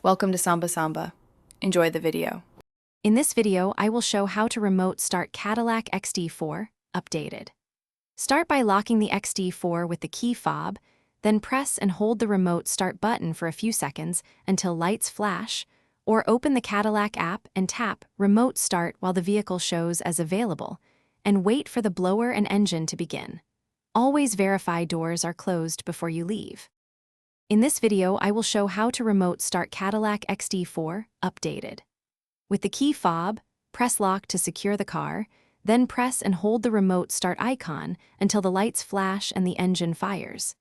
Welcome to Samba Samba. Enjoy the video. In this video, I will show how to remote start Cadillac XT4 updated. Start by locking the XT4 with the key fob, then press and hold the remote start button for a few seconds until lights flash, or open the Cadillac app and tap Remote Start while the vehicle shows as available, and wait for the blower and engine to begin. Always verify doors are closed before you leave. In this video, I will show how to remote start Cadillac XT4 updated. With the key fob, press lock to secure the car, then press and hold the remote start icon until the lights flash and the engine fires.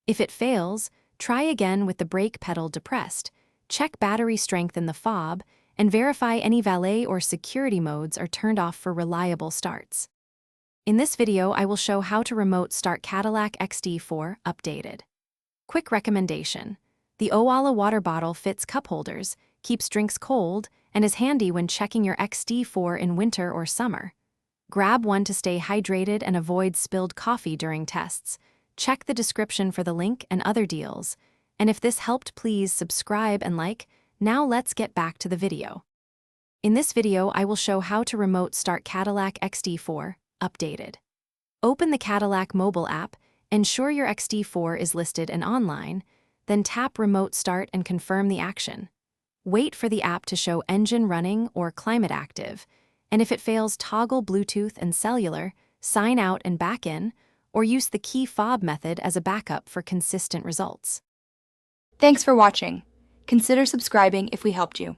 If it fails, try again with the brake pedal depressed, check battery strength in the fob, and verify any valet or security modes are turned off for reliable starts. In this video, I will show how to remote start Cadillac XT4 updated. Quick recommendation: the Owala water bottle fits cup holders, keeps drinks cold, and is handy when checking your XT4 in winter or summer. Grab one to stay hydrated and avoid spilled coffee during tests. Check the description for the link and other deals. And if this helped, please subscribe and like. Now let's get back to the video. In this video, I will show how to remote start Cadillac XT4 updated. Open the Cadillac mobile app, ensure your XT4 is listed and online, then tap Remote Start and confirm the action. Wait for the app to show engine running or climate active, and if it fails, toggle Bluetooth and cellular, sign out and back in, or use the key fob method as a backup for consistent results. Thanks for watching. Consider subscribing if we helped you.